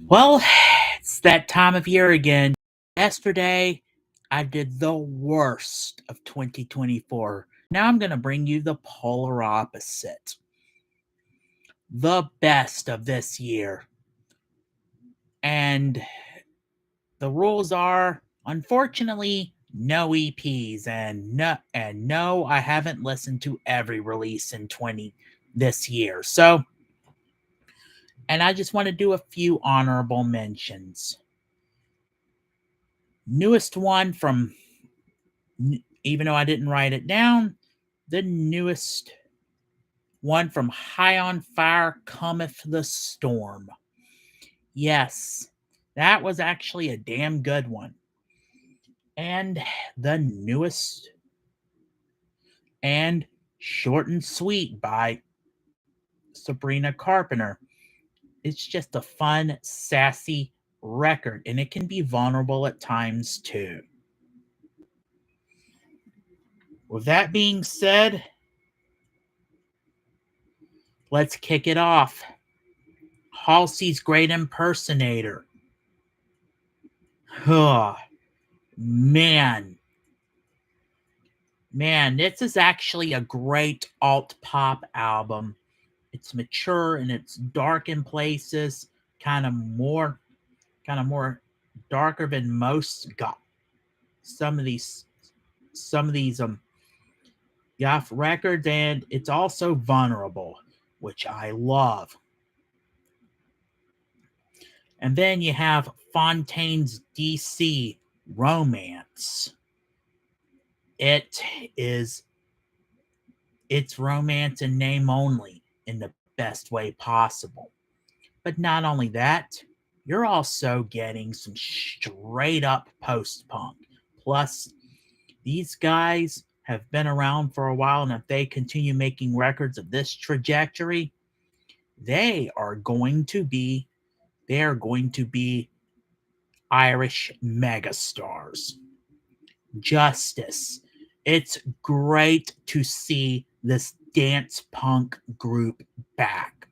Well, it's that time of year again. Yesterday, I did the worst of 2024. Now I'm going to bring you the polar opposite. The best of this year. And the rules are, unfortunately, no EPs and no, I haven't listened to every release in 20 this year. So, and I just want to do a few honorable mentions. Newest one from, even though I didn't write it down, the newest one from High on Fire, Cometh the Storm. Yes, that was actually a damn good one. And the newest, and Short and Sweet by Sabrina Carpenter. It's just a fun, sassy record, and it can be vulnerable at times too. With that being said, let's kick it off. Halsey's Great Impersonator. Oh, man. Man, this is actually a great alt pop album. It's mature and it's dark in places, kind of more darker than most got some of these goth records, and it's also vulnerable, which I love. And then you have Fontaine's DC Romance. It is it's romance in name only in the best way possible. But not only that, you're also getting some straight up post punk. Plus, these guys have been around for a while, and if they continue making records of this trajectory, they are going to be Irish megastars. Justice. It's great to see this dance punk group back.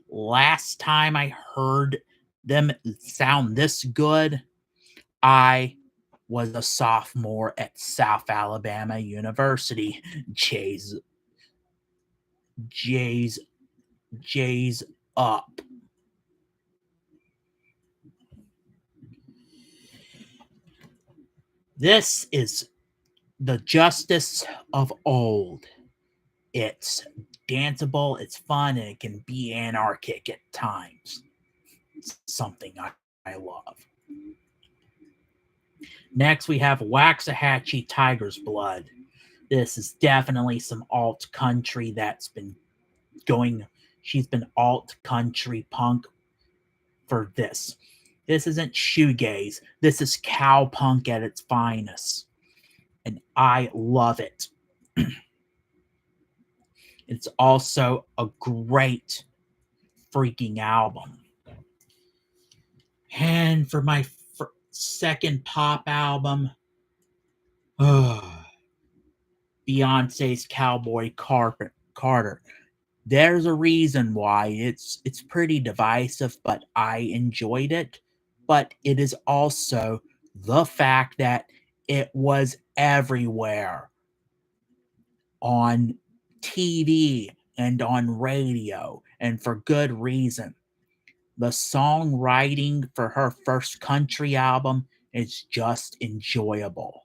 Last time I heard them sound this good, I was a sophomore at South Alabama University. Jays, Jays, Jays up. This is the Justice of old. It's danceable, it's fun, and it can be anarchic at times. It's something I love. Next, we have Waxahachie Tiger's Blood. This is definitely some alt country that's been going. She's been alt country punk for this. This isn't shoegaze. This is cowpunk at its finest. And I love it. It's also a great freaking album. And for my second pop album, Beyonce's Cowboy Carter. There's a reason why it's pretty divisive, but I enjoyed it. But it is also the fact that it was everywhere on TV and on radio, and for good reason. The songwriting for her first country album is just enjoyable.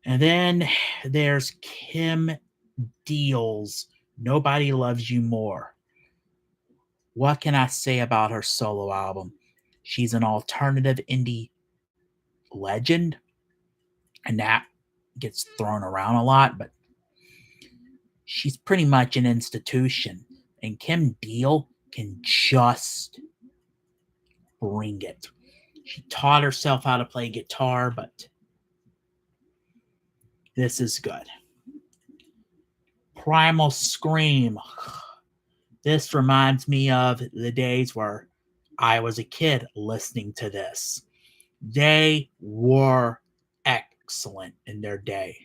And then there's Kim Deal's Nobody Loves You More. What can I say about her solo album? She's an alternative indie legend, and that gets thrown around a lot, but she's pretty much an institution. And Kim Deal can just bring it. She taught herself how to play guitar, but this is good. Primal Scream. This reminds me of the days where I was a kid listening to this. They were excellent in their day.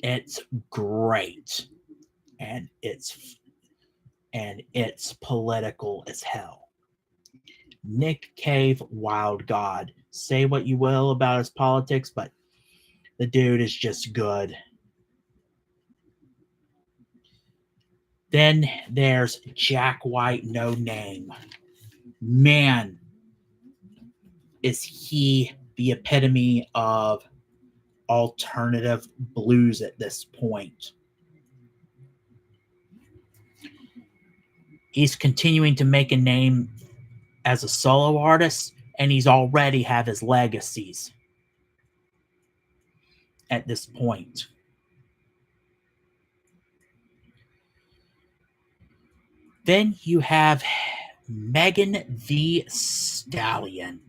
It's great. And it's political as hell. Nick Cave, wild god. Say what you will about his politics, but the dude is just good. Then there's Jack White, No Name. Man, is he the epitome of alternative blues at this point. He's continuing to make a name as a solo artist, and he's already have his legacies at this point. Then you have Megan Thee Stallion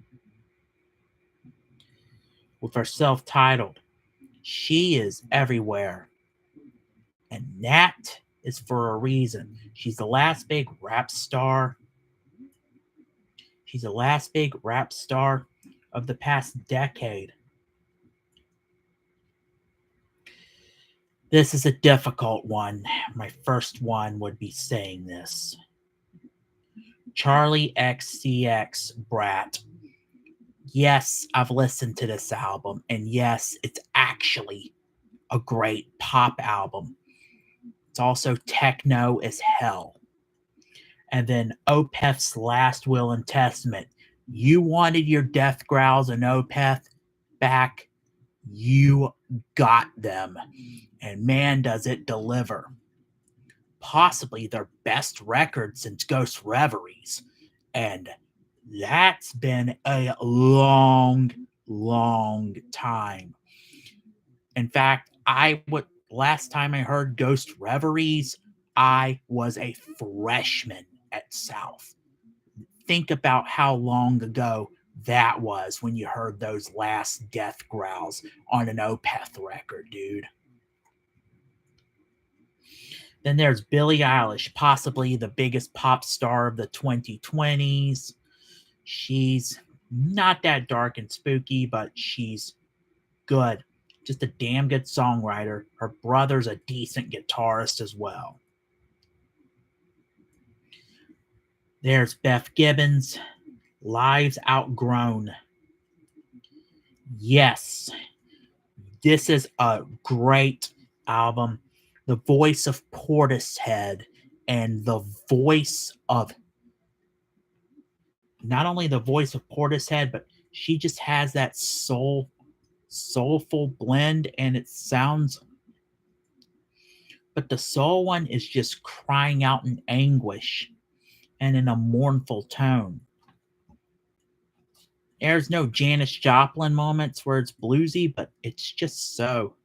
with her self-titled. She is everywhere. And that is for a reason. She's the last big rap star. She's the last big rap star of the past decade. This is a difficult one. My first one would be saying this. Charlie XCX Brat. Yes, I've listened to this album, and yes, it's actually a great pop album. It's also techno as hell. And then Opeth's Last Will and Testament. You wanted your death growls and Opeth back. You got them. And man, does it deliver. Possibly their best record since Ghost Reveries. And that's been a long, long time. In fact, last time I heard Ghost Reveries, I was a freshman at South. Think about how long ago that was when you heard those last death growls on an Opeth record, dude. Then there's Billie Eilish, possibly the biggest pop star of the 2020s. She's not that dark and spooky, but she's good. Just a damn good songwriter. Her brother's a decent guitarist as well. There's Beth Gibbons, Lives Outgrown. Yes, this is a great album. The voice of Portishead and the voice of, not only the voice of Portishead, but she just has that soulful blend, and it sounds, but the soul one is just crying out in anguish and in a mournful tone. There's no Janis Joplin moments where it's bluesy, but it's just so.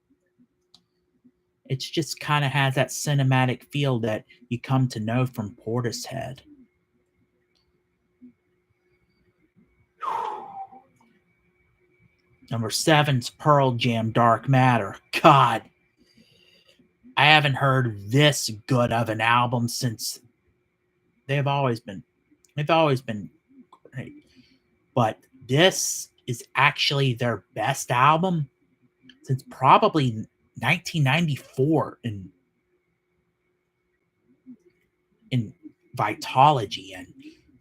It's just kind of has that cinematic feel that you come to know from Portishead. Number 7's Pearl Jam, Dark Matter. God, I haven't heard this good of an album since they've always been great. But this is actually their best album since probably 1994 in Vitology, and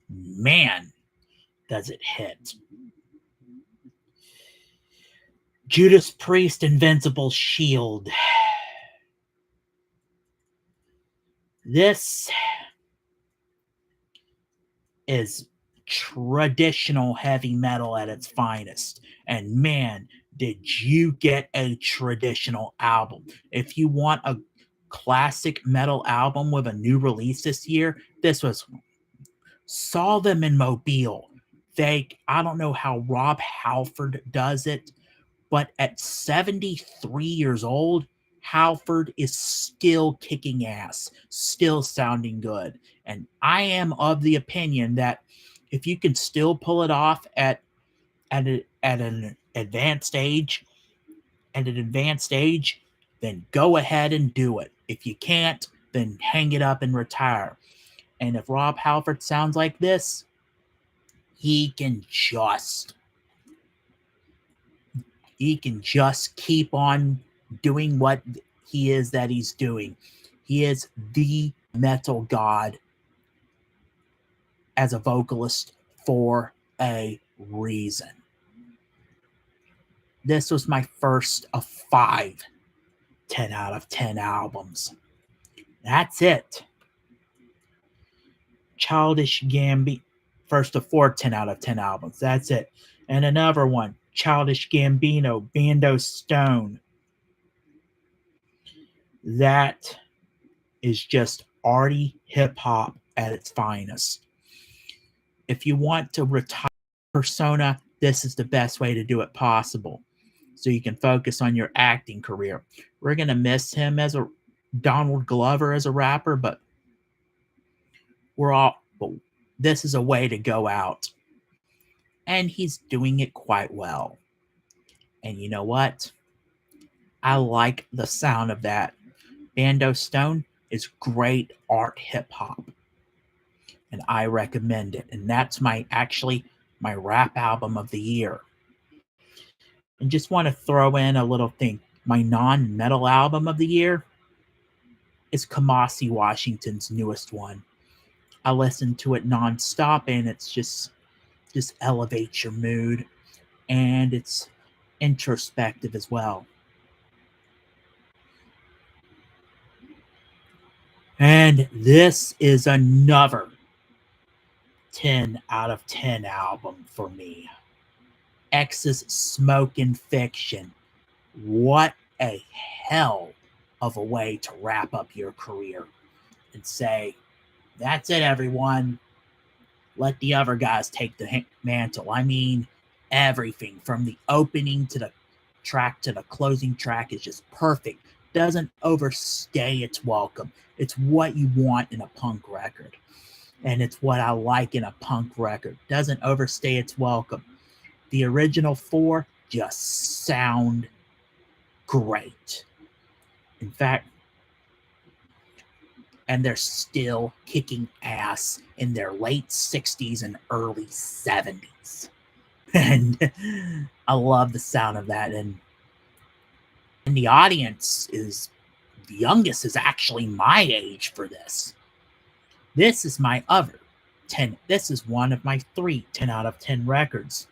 man, does it hit. Judas Priest, Invincible Shield. This is traditional heavy metal at its finest. And man, did you get a traditional album. If you want a classic metal album with a new release this year, this was. Saw them in Mobile. I don't know how Rob Halford does it, but at 73 years old, Halford is still kicking ass, still sounding good. And I am of the opinion that if you can still pull it off at an advanced age, then go ahead and do it. If you can't, then hang it up and retire. And if Rob Halford sounds like this, he can just keep on doing what he is that he's doing. He is the metal god as a vocalist for a reason. This was my first of 5 10 out of 10 albums. That's it. Childish Gambino, first of 4 10 out of 10 albums. That's it. And another one, Childish Gambino, Bando Stone. That is just arty hip hop at its finest. If you want to retire persona, this is the best way to do it possible. So you can focus on your acting career. We're going to miss him as a Donald Glover as a rapper, but this is a way to go out. And he's doing it quite well. And you know what? I like the sound of that. Bando Stone is great art hip hop. And I recommend it. And that's my rap album of the year. And just want to throw in a little thing. My non-metal album of the year is Kamasi Washington's newest one. I listen to it nonstop, and it's just elevates your mood, and it's introspective as well. And this is another 10 out of 10 album for me. X's Smokin' Fiction. What a hell of a way to wrap up your career and say, that's it, everyone. Let the other guys take the mantle. I mean, everything from the opening to the track to the closing track is just perfect. Doesn't overstay its welcome. It's what you want in a punk record. And it's what I like in a punk record. Doesn't overstay its welcome. The original 4 just sound great. In fact, and they're still kicking ass in their late 60s and early 70s. And I love the sound of that. And the audience is, the youngest is actually my age for this. This is my other 10. This is one of my 3 10 out of 10 records.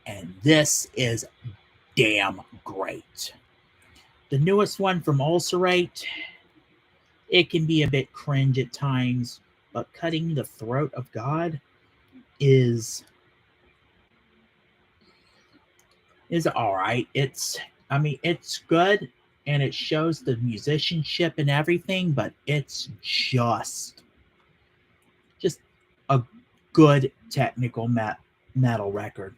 And this is damn great. The newest one from Ulcerate, it can be a bit cringe at times, but Cutting the Throat of God is all right. It's good, and it shows the musicianship and everything, but it's just a good technical metal record.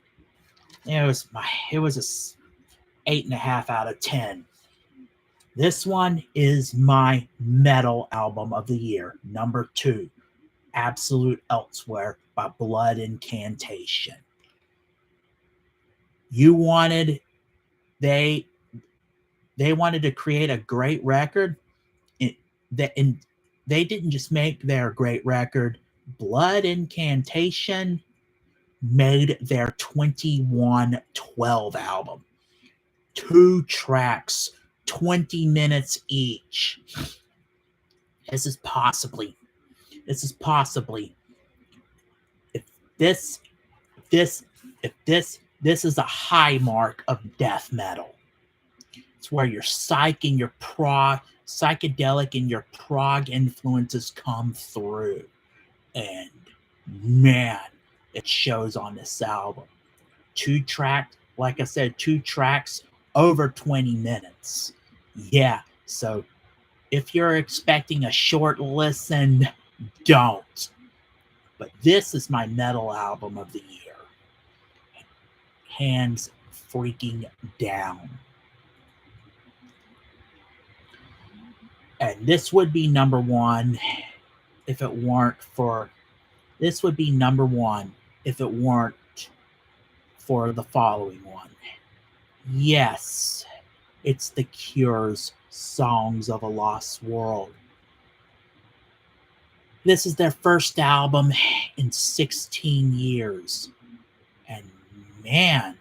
It was a 8.5 out of 10. This one is my metal album of the year, number 2, Absolute Elsewhere by Blood Incantation. They wanted to create a great record. They didn't just make their great record. Blood Incantation made their 2112 album. 2 tracks, 20 minutes each. This is possibly if this is a high mark of death metal. It's where your psych and your psychedelic and your prog influences come through. And man, it shows on this album. 2 tracks, like I said, 2 tracks over 20 minutes. Yeah, so if you're expecting a short listen, don't. But this is my metal album of the year. Hands freaking down. And this would be number 1 if it weren't for the following one. Yes, it's The Cure's Songs of a Lost World. This is their first album in 16 years. And man,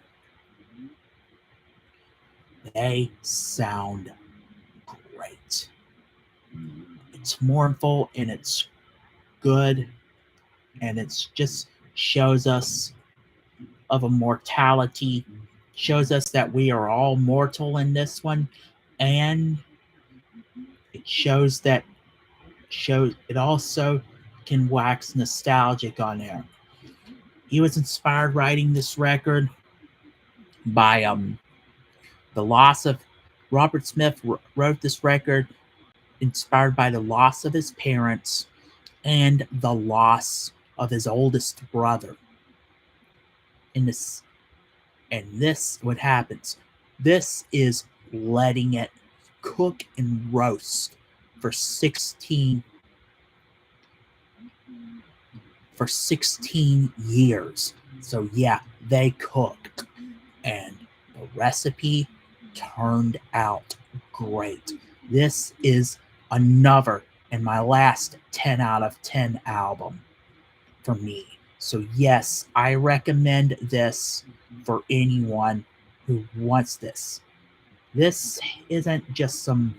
they sound great. It's mournful and it's good, and it's just shows us of a mortality, shows us that we are all mortal in this one, and it shows it also can wax nostalgic on there. He was inspired writing this record by the loss of Robert Smith wrote this record inspired by the loss of his parents and the loss of his oldest brother. In this what happens. This is letting it cook and roast for 16 years. So yeah, they cooked, and the recipe turned out great. This is another and my last 10 out of 10 album for me. So yes, I recommend this for anyone who wants this. This isn't just some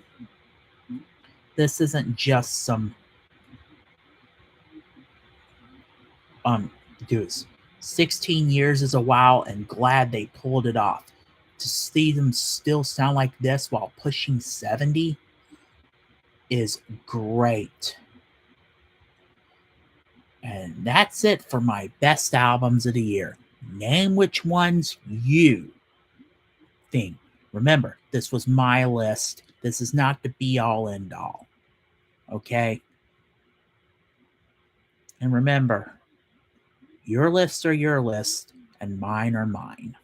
dudes. 16 years is a while, and glad they pulled it off. To see them still sound like this while pushing 70 is great. And that's it for my best albums of the year. Name which ones you think. Remember, this was my list. This is not the be all end all. Okay? And remember, your lists are your list, and mine are mine.